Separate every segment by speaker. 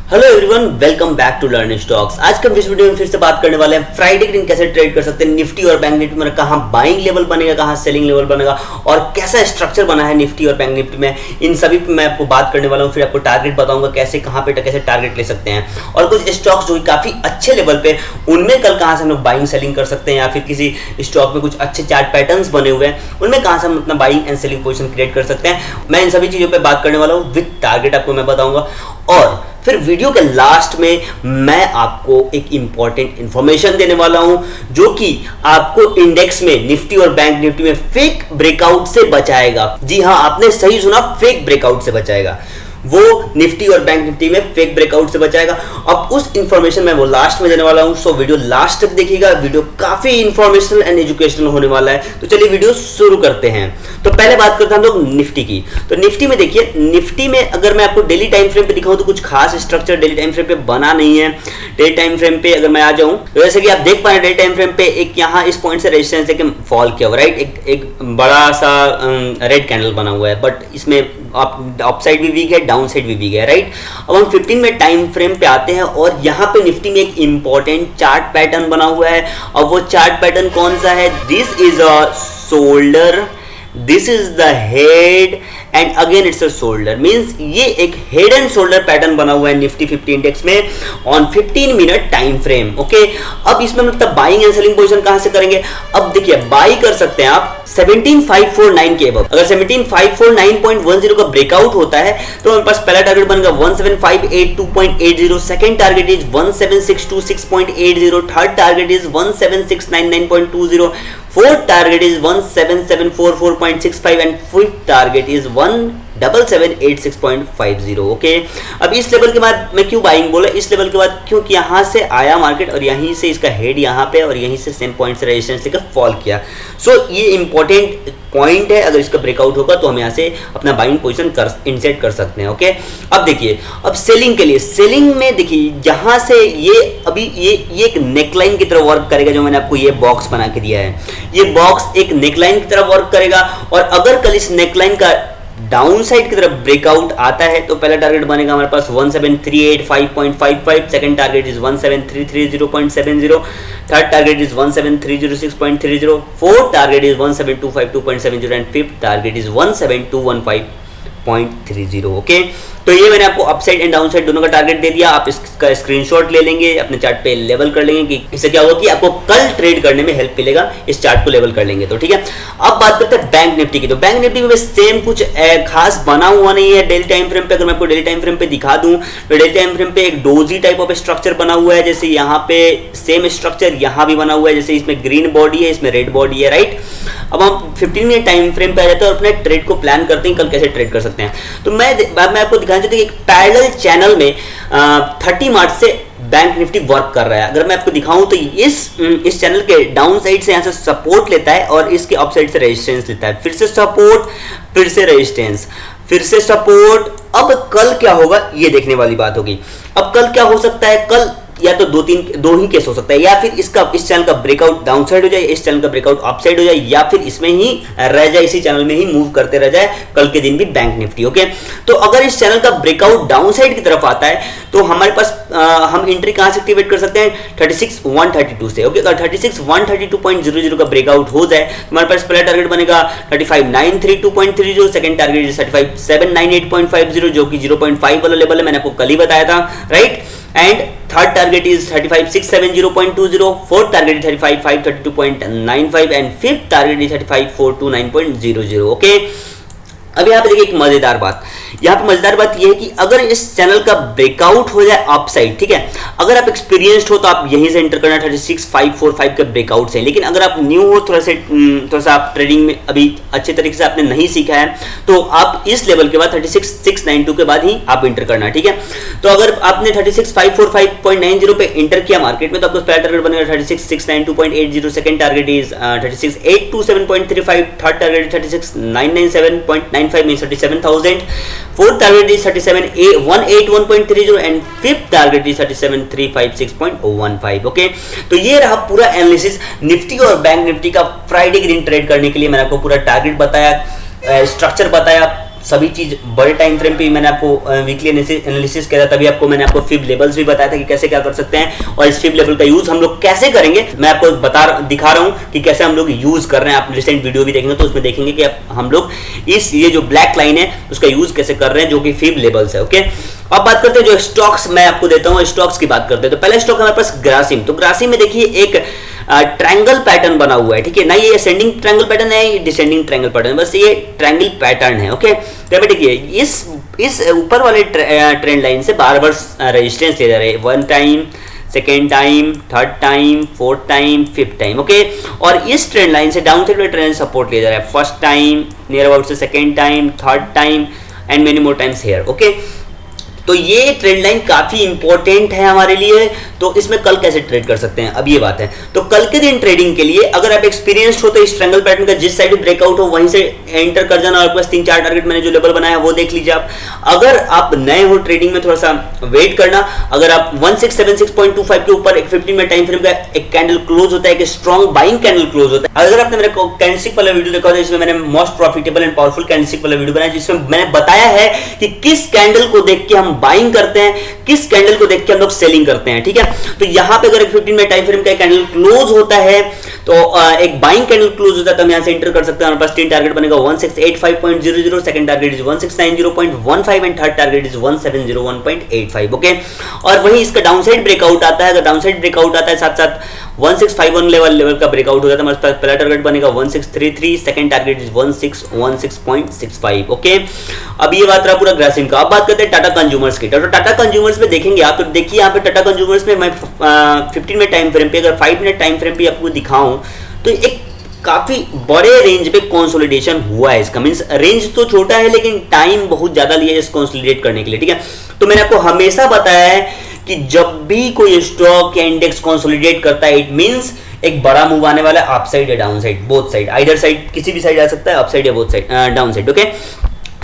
Speaker 1: Hello everyone, welcome back to learn stocks. आज का इस वीडियो में फिर से बात करने वाले हैं फ्राइडे के दिन कैसे ट्रेड कर सकते हैं निफ्टी और बैंक निफ्टी में, कहां बाइंग लेवल बनेगा, कहां सेलिंग लेवल बनेगा और कैसा स्ट्रक्चर बना है निफ्टी और बैंक निफ्टी में। इन सभी पे मैं आपको बात करने वाला हूं, फिर आपको टारगेट बताऊंगा कैसे कहां पे कैसे टारगेट ले सकते हैं और कुछ स्टॉक्स जो काफी अच्छे लेवल पे उनमें कल कहां से हम लोग बाइंग सेलिंग कर सकते हैं, या फिर किसी स्टॉक में कुछ अच्छे चार्ट पैटर्न्स बने हुए हैं उनमें कहां से हम अपना buying and selling position create कर सकते हैं। मैं इन सभी चीजों पे बात करने वाला हूं, विद टारगेट आपको मैं बताऊंगा। और फिर वीडियो के लास्ट में मैं आपको एक इंपॉर्टेंट इंफॉर्मेशन देने वाला हूं जो कि आपको इंडेक्स में निफ्टी और बैंक निफ्टी में फेक ब्रेकआउट से बचाएगा। जी हां, आपने सही सुना, फेक ब्रेकआउट से बचाएगा। वो निफ्टी और बैंक निफ्टी में फेक ब्रेकआउट से बचाएगा। अब उस इंफॉर्मेशन मैं वो लास्ट में देने वाला हूं, सो वीडियो लास्ट तक देखिएगा। वीडियो काफी इंफॉर्मेशनल एंड एजुकेशनल होने वाला है, तो चलिए वीडियो शुरू करते हैं। तो पहले बात करते हैं हम लोग निफ्टी की। तो निफ्टी में देखिए, निफ्टी में अगर मैं आपको डेली टाइम फ्रेम पे दिखाऊं तो कुछ खास स्ट्रक्चर डेली टाइम फ्रेम पे बना नहीं है। डेली टाइम फ्रेम पे अगर मैं आ जाऊं तो जैसे कि आप देख पा रहे हैं, डेली टाइम फ्रेम पे एक यहाँ इस पॉइंट से रेजिस्टेंस लेके फॉल किया हुआ, राइट। एक बड़ा सा रेड कैंडल बना हुआ है, बट इसमें अप साइड भी वीक है, डाउन साइड भी वीक है, राइट। अब हम 15 में टाइम फ्रेम पे आते हैं और यहाँ पे निफ्टी में एक इंपॉर्टेंट चार्ट पैटर्न बना हुआ है। अब वो चार्ट पैटर्न कौन सा है? This is a shoulder, this is the head and again it's a shoulder. Means ये एक हेड एंड शोल्डर पैटर्न बना हुआ है निफ्टी 50 इंडेक्स में on 15 minute time frame. Okay, अब इसमें मतलब बाइंग एंड सेलिंग पोजीशन कहां से करेंगे? अब देखिए, बाई कर सकते हैं आप 17549 के अबव। अगर 17549.10 का ब्रेकआउट होता है तो हमारे पास पहला टारगेट बनेगा 17582.80, second target is 17626.80, third target is 17699.20, fourth target is 17744.65 and fifth target is 17786.50। Okay, अब इस लेवल के बाद मैं क्यों बाइंग बोला? इस लेवल के बाद क्योंकि यहां से आया मार्केट और यहीं से इसका हेड यहां पे और यहीं से सेम पॉइंट से रेजिस्टेंस लेकर फॉल किया। सो ये इंपॉर्टेंट पॉइंट है। अगर इसका ब्रेकआउट होगा तो हम यहां से अपना बाइंग पोजीशन इंसेट कर सकते हैं। ओके, अब देखिए, अब सेलिंग के लिए, सेलिंग में देखिए यहां से ये अभी ये एक नेकलाइन की तरह वर्क करेगा। जो मैंने आपको ये बॉक्स बना के दिया है, ये बॉक्स एक नेकलाइन की तरह वर्क करेगा और अगर कल इस नेकलाइन का डाउन साइड की तरफ ब्रेकआउट आता है तो पहला टारगेट बनेगा हमारे पास 17385.55, second target is 17330.70, third target is 17306.30, fourth target is 17252.70 and fifth target is 17215.30। Okay, तो ये मैंने आपको अपसाइड एंड डाउन साइड दोनों का टारगेट दे दिया। आप इसका स्क्रीनशॉट ले लेंगे, अपने चार्ट पे लेवल कर लेंगे कि इससे क्या होगा कि आपको कल ट्रेड करने में हेल्प मिलेगा। इस चार्ट को लेवल कर लेंगे तो ठीक है। अब बात करते हैं बैंक निफ्टी की। तो बैंक निफ्टी में सेम कुछ खास बना हुआ नहीं है डेली टाइम फ्रेम पे। अगर मैं आपको डेली टाइम फ्रेम पे दिखा दूं तो डेली टाइम फ्रेम पे एक डोजी टाइप ऑफ स्ट्रक्चर बना हुआ है। जैसे यहाँ पे सेम स्ट्रक्चर यहाँ भी बना हुआ है, जैसे इसमें ग्रीन बॉडी है, इसमें रेड बॉडी है, राइट। अब हम 15 मिनट टाइम फ्रेम पे आ जाते हैं और अपने ट्रेड को प्लान करते हैं कल कैसे ट्रेड कर सकते हैं। तो मैं आपको दिखाना चाहता हूं कि एक पैरेलल चैनल में 30 मार्च से बैंक निफ्टी वर्क कर रहा है। अगर मैं आपको दिखाऊं तो इस चैनल के डाउन साइड से यहां से सपोर्ट लेता है और इसके अप साइड से रेजिस्टेंस लेता है, फिर से सपोर्ट, फिर से रेजिस्टेंस, फिर से सपोर्ट। अब कल क्या होगा ये देखने वाली बात होगी। अब कल क्या हो सकता है? कल या तो दो ही केस हो सकता है, या फिर इस चैनल का ब्रेकआउट डाउन साइड हो जाए, इस चैनल का ब्रेकआउट अप साइड हो जाए, या फिर इसमें ही रह जाए, इसी चैनल में ही मूव करते रह जाए कल के दिन भी बैंक निफ्टी। ओके, तो अगर इस चैनल का ब्रेकआउट डाउन साइड की तरफ आता है तो हमारे पास हम एंट्री कहां से एक्टिवेट कर सकते हैं? 36132 से। ओके, अगर 36132.00 का ब्रेकआउट हो जाए तो हमारे पास पहला टारगेट बनेगा 35932.30, सेकंड टारगेट इज 35798.50 जो कि 0.5 वाला लेवल है, मैंने आपको कल ही बताया था, right. And third target is 35670.20, fourth target is 35532.95 and fifth target is 35429.00। Okay, अब यहाँ पे देखिए एक मजेदार बात, यहाँ पे मजेदार बात ये है कि अगर इस चैनल का ब्रेकआउट हो जाए अप साइड, ठीक है, अगर आप एक्सपीरियंस्ड हो तो आप यहीं से एंटर करना 36545 के ब्रेकआउट से। लेकिन अगर आप न्यू हो, थोड़ा सा आप ट्रेडिंग में अभी अच्छे तरीके से आपने नहीं सीखा है तो आप इस लेवल के बाद 36692 के बाद ही आप एंटर करना, ठीक है। तो अगर आपने 36545.90 पे एंटर किया मार्केट में तो आपको पहला टारगेट बनेगा 36692.80, second target is 36827.35, third target 36997.95 means 37000, fourth target is 37181.30 and fifth target is 37356.15। Okay, तो ये रहा पूरा एनालिसिस निफ्टी और बैंक निफ्टी का फ्राइडे के दिन ट्रेड करने के लिए। मैंने आपको पूरा टारगेट बताया, स्ट्रक्चर बताया, सभी चीज बड़े टाइम फ्रेम पे मैंने आपको वीकली एनालिसिस किया था, तभी आपको मैंने आपको फिब लेवल्स भी बताया था कि कैसे क्या कर सकते हैं और इस फिब लेवल का यूज हम लोग कैसे करेंगे मैं आपको दिखा रहा हूं कि कैसे हम लोग यूज कर रहे हैं। आप रिसेंट वीडियो भी देखेंगे तो उसमें देखेंगे कि हम लोग ये जो ब्लैक लाइन है उसका यूज कैसे कर रहे हैं, जो कि फिब लेवल्स है। ओके, अब बात करते हैं जो स्टॉक्स मैं आपको देता हूं, स्टॉक्स की बात करते हैं। तो पहला स्टॉक हमारे पास ग्रासिम। तो ग्रासिम में देखिए एक ट्रायंगल पैटर्न बना हुआ है, ठीक है ना, ये असेंडिंग ट्रायंगल पैटर्न है, ये डिसेंडिंग ट्रायंगल पैटर्न, बस ये ट्रायंगल पैटर्न है। ओके, तो अभी देखिए इस ऊपर वाले ट्रेंड लाइन से बार बार रेजिस्टेंस ले जा रहे हैं, 1 time, second time, third time, fourth time, fifth time. Okay, और इस ट्रेंड लाइन से डाउन साइड वाले ट्रेंड सपोर्ट ले जा रहा है, फर्स्ट टाइम, नियर अबाउट से second time, third time and many more times here. Okay, तो ये ट्रेंड लाइन काफी इंपॉर्टेंट है हमारे लिए। तो इसमें कल कैसे ट्रेड कर सकते हैं, अब ये बात है। तो कल के दिन ट्रेडिंग के लिए अगर आप एक्सपीरियंस्ड हो तो इस ट्रायंगल पैटर्न का जिस साइड ब्रेकआउट हो वहीं से एंटर कर जाना, और आपके पास 3-4 टारगेट मैंने जो लेवल बनाया वो देख लीजिए आप। अगर आप नए हो ट्रेडिंग में, थोड़ा सा वेट करना। अगर आप 1676.25 के ऊपर एक 15 मिनट टाइम फ्रेम का एक कैंडल क्लोज होता है, एक स्ट्रॉन्ग बाइंग कैंडल क्लोज होता है। अगर आपने मेरा कैंडलस्टिक वाला वीडियो देखा होता है जिसमें मैंने most profitable and powerful candlestick वाला वीडियो बनाया, जिसमें मैंने बताया है कि किस कैंडल को देख के हम बाइंग करते हैं, किस कैंडल को देख के हम लोग सेलिंग करते हैं, ठीक है। तो यहां पे अगर 15 मिनट टाइम फ्रेम का कैंडल क्लोज होता है तो एक बाइंग कैंडल क्लोज होता है तो हम यहां से एंटर कर सकते हैं। हमारे पास 3 टारगेट बनेगा, 1685.00, second target is 1690.15 and third target is 1701.85। Okay, और वहीं इसका डाउनसाइड ब्रेकआउट आता है। अगर डाउनसाइड ब्रेकआउट आता है साथ साथ 1651 लेवल का ब्रेकआउट हो जाता है, हमारे पास पहला टारगेट बनेगा 1633, सेकंड टारगेट इज 1616.65। ओके, अब ये बात रहा पूरा ग्रासिम का। अब बात करते हैं टाटा कंज्यूमर्स की। तो टाटा कंज्यूमर्स में देखेंगे आप, तो देखिए यहाँ पे टाटा कंज्यूमर्स में मैं 15 मिनट टाइम फ्रेम पे, अगर 5 मिनट टाइम फ्रेम पे आपको दिखाऊं तो एक काफी बड़े रेंज पे कंसोलिडेशन हुआ है। इसका मींस रेंज तो छोटा है लेकिन टाइम बहुत ज्यादा लिया है इस कंसोलिडेट करने के लिए, ठीक है। तो मैंने आपको हमेशा बताया है कि जब भी कोई स्टॉक या इंडेक्स कंसोलिडेट करता है इट मींस एक बड़ा मूव आने वाला है, अप साइड या down side, both side, either side, किसी भी साइड आ सकता है, अप साइड या both side, down side. Okay,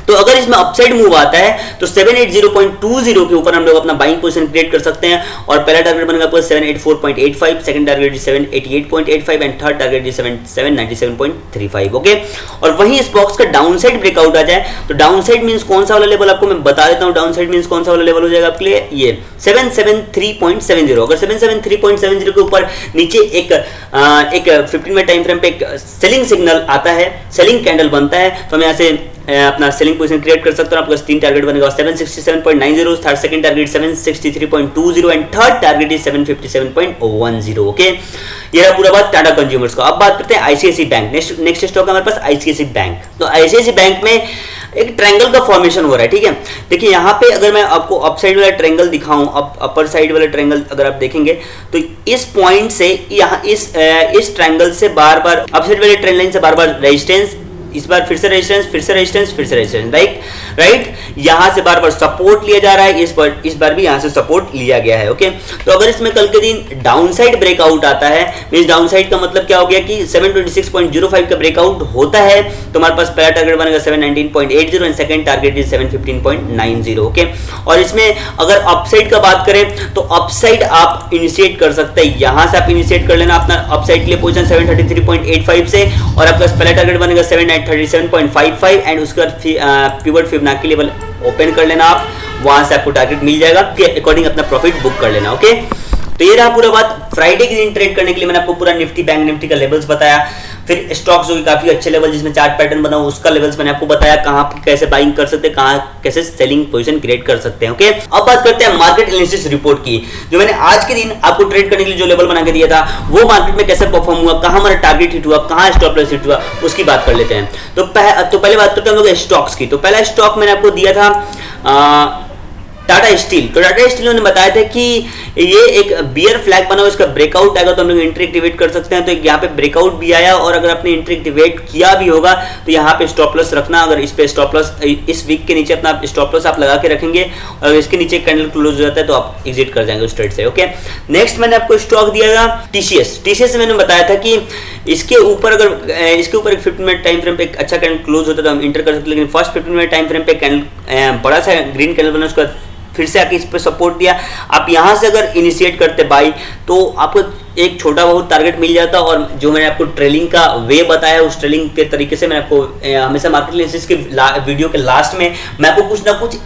Speaker 1: तो अगर इसमें अपसाइड मूव आता है तो 780.20 के ऊपर हम लोग अपना बाइंग पोजीशन क्रिएट कर सकते हैं, और पहला टारगेट बनेगा आपको 784.85, second target is 788.85 and third target is 797.35। Okay, और वहीं इस बॉक्स का डाउन साइड ब्रेकआउट आ जाए तो डाउन साइड मींस कौन सा वाला लेवल आपको मैं बता देता हूं। डाउन साइड मींस कौन सा वाला लेवल हो जाएगा आपके लिए, ये 773.70। अगर 773.70 के ऊपर नीचे एक 15 मिनट टाइम फ्रेम पे एक सेलिंग सिग्नल आता है, सेलिंग कैंडल बनता है, तो हम यहां से अपना सेलिंग पोजीशन क्रिएट कर सकते हो। आपका 3 टारगेट बनेगा, 767.90, third second target 763.20 and third target is 757.10। Okay, ये रहा पूरा बात टाटा कंज्यूमर्स का। अब बात करते हैं आईसीआईसी बैंक। नेक्स्ट स्टॉक है हमारे पास आईसीआईसी बैंक। तो आईसीआईसी बैंक में एक ट्रायंगल का फॉर्मेशन हो रहा है, ठीक है। देखिए यहाँ पे अगर मैं आपको अप साइड वाला ट्रायंगल दिखाऊं, अपर साइड वाला ट्रायंगल अगर आप देखेंगे तो इस पॉइंट से यहाँ इस ट्रायंगल से बार बार अप साइड वाले ट्रेंड लाइन से बार बार रेजिस्टेंस, इस बार फिर से रेजिस्टेंस, फिर से रेजिस्टेंस, फिर से रेजिस्टेंस, राइट। यहां से बार बार सपोर्ट लिया जा रहा है, इस बार भी यहां से सपोर्ट लिया गया है। ओके, तो अगर इसमें कल के दिन डाउनसाइड ब्रेकआउट आता है, मींस डाउनसाइड का मतलब क्या हो गया कि 726.05 का ब्रेकआउट होता है तो हमारे पास पहला टारगेट बनेगा 719.80 and second target is 715.90। Okay, और इसमें अगर अपसाइड का बात करें तो अपसाइड आप इनिशिएट कर सकते हैं, यहां से आप इनिशिएट कर लेना अपना अपसाइड के लिए पोजीशन 733.85 से, और आपका पहला टारगेट बनेगा 737.55 एंड उसके बाद पिवट फिबोनाची लेवल ओपन कर लेना आप, वहां से आपको टारगेट मिल जाएगा, के अकॉर्डिंग अपना प्रॉफिट बुक कर लेना। ओके, तो ये रहा पूरा बात। फ्राइडे के दिन ट्रेड करने के लिए मैंने आपको पूरा निफ्टी बैंक निफ्टी का लेवल्स बताया, फिर स्टॉक्स जो कि काफी अच्छे लेवल जिसमें चार्ट पैटर्न बना उसका लेवल्स मैंने आपको बताया, कहां कैसे बाइंग कर सकते हैं, कहां कैसे सेलिंग पोजीशन क्रिएट कर सकते हैं। ओके, अब बात करते हैं मार्केट एनालिसिस रिपोर्ट की, जो मैंने आज के दिन आपको ट्रेड करने के लिए जो लेवल बना के दिया था वो मार्केट में कैसे परफॉर्म हुआ, कहां हमारा टारगेट हिट हुआ, कहां स्टॉप लॉस हिट हुआ, उसकी बात कर लेते हैं। तो पहले बात करते हैं हम लोग स्टॉक्स की। तो पहला स्टॉक मैंने आपको दिया था टाटा स्टील। तो टाटा स्टील ने बताया था कि ये एक बियर फ्लैग बना हुआ, इसका ब्रेकआउट आएगा तो हम लोग एंट्री एक्टिवेट कर सकते हैं। तो यहाँ पे ब्रेकआउट भी आया, और अगर आपने एंट्री एक्टिवेट किया भी होगा तो यहाँ पे स्टॉप लॉस रखना। अगर इस पे स्टॉप लॉस, इस वीक के नीचे अपना स्टॉप लॉस आप लगा के रखेंगे और इसके नीचे कैंडल क्लोज हो जाता है तो आप एग्जिट कर जाएंगे उस ट्रेड से। ओके, नेक्स्ट मैंने आपको स्टॉक दिया था टीसीएस। टीसीएस मैंने बताया था कि इसके ऊपर अगर इसके ऊपर एक 15 मिनट टाइम फ्रेम पे एक अच्छा कैंडल क्लोज होता है तो हम इंटर कर सकते हैं, लेकिन फर्स्ट 15 मिनट टाइम फ्रेम पे कैंडल बड़ा सा ग्रीन कैंडल बना, उसका फिर से आके इस पे सपोर्ट दिया। आप यहां से अगर इनिशिएट करते बाई तो आपको एक छोटा बहुत टारगेट मिल जाता और जो मैंने आपको ट्रेलिंग का वे बताया उस ट्रेलिंग के तरीके से मैं आपको हमेशा मार्केट एनालिसिस के वीडियो के लास्ट में मैं आपको कुछ ना कुछ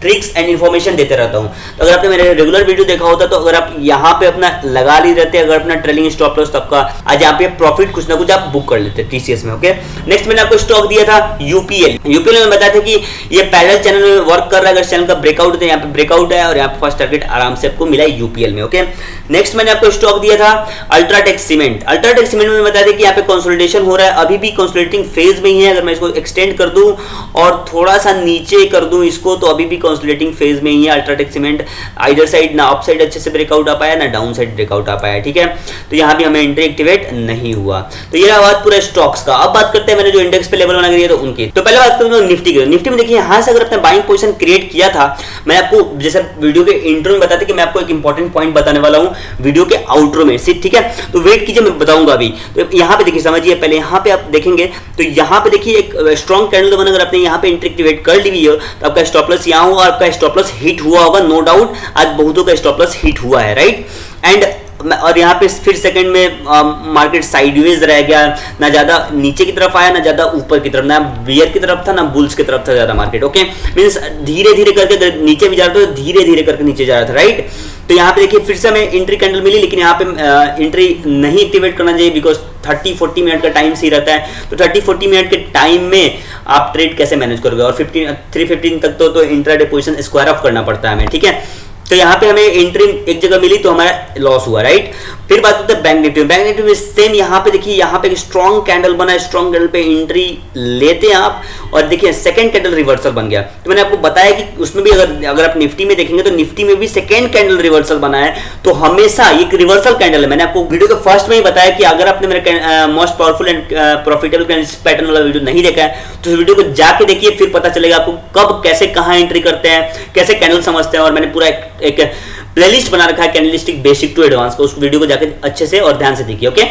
Speaker 1: ट्रिक्स एंड इन्फॉर्मेशन देते रहता हूं। तो अगर आपने मेरे रेगुलर वीडियो देखा होता तो अगर आप यहाँ पे अपना लगा ली रहते, अगर अपना ट्रेलिंग स्टॉप लॉस तब का आज यहाँ पे प्रॉफिट कुछ ना कुछ आप बुक कर लेते टीसीएस में। ओके, नेक्स्ट मैंने आपको स्टॉक दिया था यूपीएल। यूपीएल में बताया था कि ये पैरेलल चैनल में वर्क कर रहा है, अगर चैनल का ब्रेकआउट है, यहाँ पे ब्रेकआउट है और यहाँ पे फर्स्ट टारगेट आराम से आपको मिला यूपीएल में। ओके, नेक्स्ट मैंने आपको स्टॉक दिया था अल्ट्राटेक सीमेंट। अल्ट्राटेक सीमेंट में बताया था कि यहाँ पे कंसोलिडेशन हो रहा है, अभी भी कंसोलिडेटिंग फेज में ही है। अगर मैं इसको एक्सटेंड कर दूं और थोड़ा सा नीचे कर दूं इसको तो अभी भी कंसोलिडेटिंग फेज में ही है अल्ट्राटेक सीमेंट। आइदर साइड ना अप साइड अच्छे से ब्रेकआउट आ पाया ना डाउन साइड ब्रेकआउट आ पाया। ठीक है, तो यहाँ भी हमें एंट्री एक्टिवेट नहीं हुआ। तो ये बात पूरा स्टॉक्स का। अब बात करते हैं मैंने जो इंडेक्स पे लेवल बना दिया तो उनकी। तो पहले बात करूंगा निफ्टी की। निफ्टी में देखिए यहाँ से अगर अपने बाइंग पोजीशन क्रिएट किया था, मैं आपको जैसे वीडियो के इंट्रो में बताते कि मैं आपको एक इंपॉर्टेंट पॉइंट बताने वाला हूँ वीडियो के आउट्रो में से। ठीक है, तो वेट कीजिए मैं बताऊंगा अभी। तो यहाँ पे देखिए समझिए, पहले यहाँ पे आप देखेंगे तो यहाँ पे देखिए एक स्ट्रॉन्ग कैंडल बना, अगर आपने यहाँ पे एंट्री एक्टिवेट कर ली है तो आपका स्टॉप लॉस यहाँ हुआ, आपका स्टॉप लॉस हिट हुआ होगा, नो डाउट। आज बहुतों का स्टॉप लॉस हिट हुआ है, राइट। एंड और यहाँ पे फिर सेकंड में मार्केट साइडवेज रह गया, ना ज्यादा नीचे की तरफ आया ना ज्यादा ऊपर की तरफ, ना बियर की तरफ था ना बुल्स की तरफ था ज्यादा मार्केट। ओके, मींस धीरे धीरे करके नीचे भी जा रहा था, धीरे धीरे करके नीचे जा रहा था, राइट। तो यहाँ पे देखिए फिर से हमें एंट्री कैंडल मिली, लेकिन यहाँ पे एंट्री नहीं एक्टिवेट करना चाहिए बिकॉज 30-40 मिनट का टाइम सही रहता है। तो 30-40 मिनट के टाइम में आप ट्रेड कैसे मैनेज करोगे, और 315 तक तो इंट्राडे पोजीशन स्क्वायर ऑफ करना पड़ता है हमें। ठीक है, तो यहाँ पे हमें एंट्री एक जगह मिली तो हमारा लॉस हुआ, राइट। फिर बात करते हैं बैंक निफ्टी में। बैंक निफ्टी में सेम यहाँ पे देखिए, यहाँ पे एक स्ट्रॉन्ग कैंडल बना है, स्ट्रॉन्ग कैंडल पे एंट्री लेते हैं आप और देखिए सेकंड कैंडल रिवर्सल बन गया। तो मैंने आपको बताया कि उसमें भी अगर आप निफ्टी में देखेंगे तो निफ्टी में भी सेकंड कैंडल रिवर्सल बना है। तो हमेशा ये रिवर्सल कैंडल है। मैंने आपको वीडियो के फर्स्ट में ही बताया कि अगर आपने मेरा most powerful and profitable pattern वाला वीडियो नहीं देखा है तो उस वीडियो को जाके देखिए, फिर पता चलेगा आपको कब कैसे कहाँ एंट्री करते हैं, कैसे कैंडल समझते हैं। और मैंने पूरा एक प्लेलिस्ट बना रखा है कैंडलिस्टिक बेसिक टू एडवांस का, उस वीडियो को जाके अच्छे से और ध्यान से देखिए। ओके,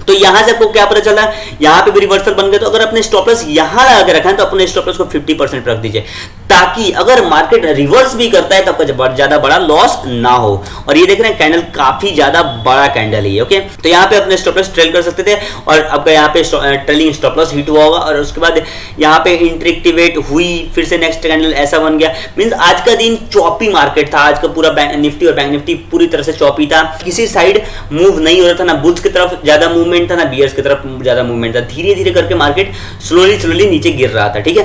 Speaker 1: तो यहां से आपको क्या पता चला, यहां पे भी रिवर्सल बन गया। तो अगर अपने स्टॉप लॉस यहां लगा के रखा है तो अपने स्टॉप लॉस को 50% रख दीजिए, ताकि अगर मार्केट रिवर्स भी करता है तो आपका ज्यादा बड़ा लॉस ना हो। और ये देख रहे हैं कैंडल काफी ज्यादा बड़ा कैंडल है। ओके, तो यहाँ पे अपने स्टॉप लॉस ट्रेल कर सकते थे और आपका यहाँ पे ट्रेलिंग स्टॉप लॉस हिट हुआ होगा। और उसके बाद यहाँ पे एंट्री एक्टिवेट हुई, फिर से नेक्स्ट कैंडल ऐसा बन गया। मींस आज का दिन चॉपी मार्केट था, आज का पूरा निफ्टी और बैंक निफ्टी पूरी तरह से चॉपी था। किसी साइड मूव नहीं हो रहा था, ना बुल्स की तरफ ज्यादा मूवमेंट था ना बियर्स की तरफ ज्यादा मूवमेंट था। धीरे धीरे करके मार्केट स्लोली नीचे गिर रहा था। ठीक है,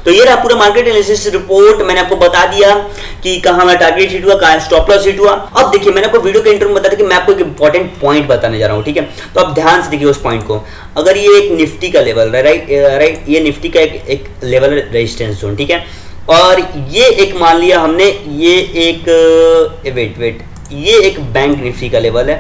Speaker 1: तो ये रहा पूरा मार्केट एनालिसिस रिपोर्ट। मैंने आपको बता दिया कि कहां हमारा टारगेट हिट हुआ, कहां स्टॉप लॉस हिट हुआ। अब देखिए मैंने आपको वीडियो के इंट्रो में बताया था कि मैं आपको एक इंपॉर्टेंट पॉइंट बताने जा रहा हूं। ठीक है, तो आप ध्यान से देखिए उस पॉइंट को। अगर ये एक निफ्टी का लेवल है, राइट, ये निफ्टी का एक लेवल रेजिस्टेंस जोन। ठीक है, और ये एक मान लिया हमने, ये एक वेट ये एक बैंक निफ्टी का लेवल है।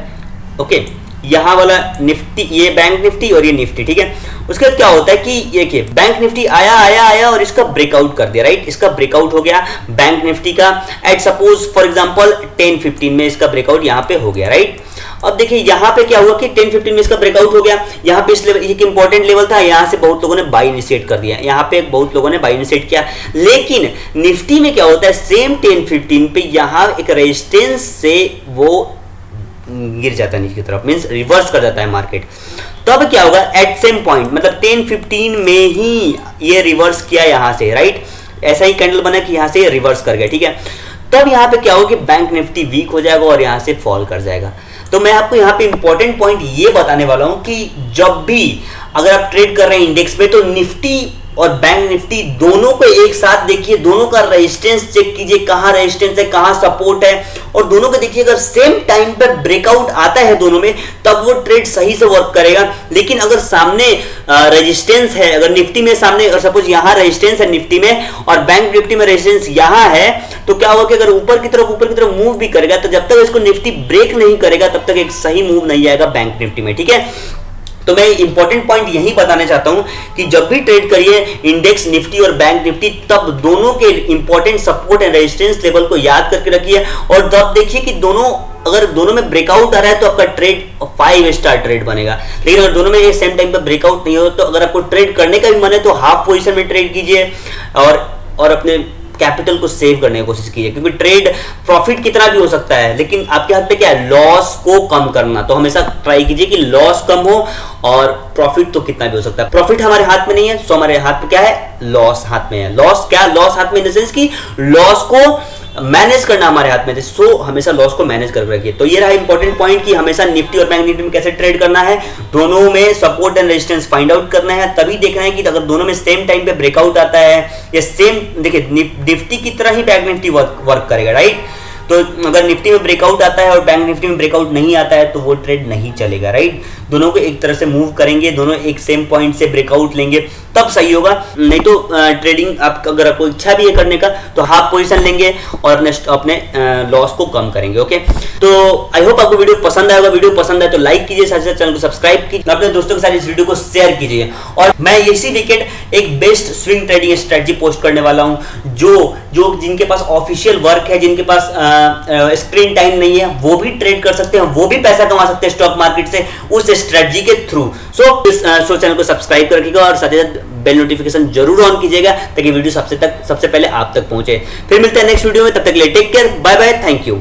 Speaker 1: ओके, यहाँ वाला निफ्टी, ये बैंक निफ्टी और ये निफ्टी। ठीक है, उसके बाद क्या होता है कि देखिए बैंक निफ्टी आया और इसका ब्रेकआउट कर दिया, राइट। इसका ब्रेकआउट हो गया बैंक निफ्टी का एट सपोज फॉर एग्जांपल 10-15 में इसका ब्रेकआउट यहाँ पे हो गया, राइट। अब देखिए यहाँ पे क्या हुआ कि 10-15 में इसका ब्रेकआउट हो गया। यहाँ पे इस लेवल, एक इंपॉर्टेंट लेवल था, यहाँ से बहुत लोगों ने बाई इनिशिएट कर दिया, यहाँ पे बहुत लोगों ने बाई इनिशिएट किया। लेकिन निफ्टी में क्या होता है, सेम 10-15 पे यहाँ एक रेजिस्टेंस से वो गिर जाता है नीचे की तरफ, मींस रिवर्स कर जाता है मार्केट। तब क्या होगा, एट सेम पॉइंट मतलब 10-15 में ही ये रिवर्स किया यहाँ से, राइट। ऐसा ही कैंडल बना कि यहाँ से रिवर्स कर गया। ठीक है, तब यहाँ पे क्या होगा कि बैंक निफ्टी वीक हो जाएगा और यहाँ से फॉल कर जाएगा। तो मैं आपको यहाँ पे इंपॉर्टेंट पॉइंट ये बताने वाला हूँ कि जब भी अगर आप ट्रेड कर रहे हैं इंडेक्स में तो निफ्टी और बैंक निफ्टी दोनों को एक साथ देखिए, दोनों का रेजिस्टेंस चेक कीजिए, कहां रेजिस्टेंस है कहां सपोर्ट है, और दोनों को देखिए। अगर सेम टाइम पे ब्रेकआउट आता है दोनों में तब वो ट्रेड सही से वर्क करेगा। लेकिन अगर सामने रेजिस्टेंस है, अगर निफ्टी में सामने अगर सपोज यहां रेजिस्टेंस है निफ्टी में और बैंक निफ्टी में रेजिस्टेंस यहां है, तो क्या होगा कि अगर ऊपर की तरफ मूव भी करेगा तो जब तक इसको निफ्टी ब्रेक नहीं करेगा तब तक एक सही मूव नहीं आएगा बैंक निफ्टी में। ठीक है, तो मैं इंपॉर्टेंट पॉइंट यही बताना चाहता हूं कि जब भी ट्रेड करिए इंडेक्स निफ्टी और बैंक निफ्टी, तब दोनों के important support and resistance level को याद करके रखिए। और तब देखिए कि अगर दोनों में ब्रेकआउट आ रहा है तो आपका ट्रेड 5 स्टार ट्रेड बनेगा। लेकिन अगर दोनों में सेम टाइम पर ब्रेकआउट नहीं हो तो अगर आपको ट्रेड करने का भी मन है तो हाफ पोजीशन में ट्रेड कीजिए और अपने कैपिटल को सेव करने की कोशिश कीजिए, क्योंकि ट्रेड प्रॉफिट कितना भी हो सकता है, लेकिन आपके हाथ में क्या है, लॉस को कम करना। तो हमेशा ट्राई कीजिए कि लॉस कम हो और प्रॉफिट तो कितना भी हो सकता है। प्रॉफिट हमारे हाथ में नहीं है, सो हमारे हाथ में क्या है, लॉस हाथ में है। लॉस क्या, लॉस हाथ में इन द सेंस कि लॉस को मैनेज करना हमारे हाथ में है। सो हमेशा लॉस को मैनेज कर रखिए। तो ये रहा इंपॉर्टेंट पॉइंट कि हमेशा निफ्टी और बैंक निफ्टी में कैसे ट्रेड करना है, दोनों में support and resistance find out करना है। तभी देखना है कि अगर दोनों में सेम टाइम पे ब्रेकआउट आता है या सेम, देखिए निफ्टी की तरह ही बैंक निफ्टी वर्क करेगा, राइट। तो अगर निफ्टी में ब्रेकआउट आता है और बैंक निफ्टी में ब्रेकआउट नहीं आता है तो वो ट्रेड नहीं चलेगा, राइट। दोनों को एक तरह से मूव करेंगे, दोनों एक सेम पॉइंट से ब्रेकआउट लेंगे तब सही होगा, नहीं तो ट्रेडिंग आप अगर आपको इच्छा भी है करने का तो हाफ पोजीशन लेंगे और अपने लॉस को कम करेंगे। ओके, तो आई होप आपको वीडियो पसंद आएगा। वीडियो पसंद आए तो लाइक कीजिए, साथ ही साथ चैनल को सब्सक्राइब कीजिए, अपने दोस्तों के साथ इस वीडियो को शेयर कीजिए। और मैं इसी वीकेंड एक best swing trading strategy post करने वाला हूं, जो जिनके पास ऑफिशियल वर्क है, जिनके पास स्क्रीन टाइम नहीं है, वो भी ट्रेड कर सकते हैं, वो भी पैसा कमा सकते हैं स्टॉक मार्केट से उस स्ट्रेटजी के थ्रू। सो चैनल को सब्सक्राइब कर रखिएगा और साथ ही साथ बेल नोटिफिकेशन जरूर ऑन कीजिएगा ताकि वीडियो सबसे पहले आप तक पहुंचे। फिर मिलते हैं नेक्स्ट वीडियो में, तब तक के लिए take care, bye bye, thank you.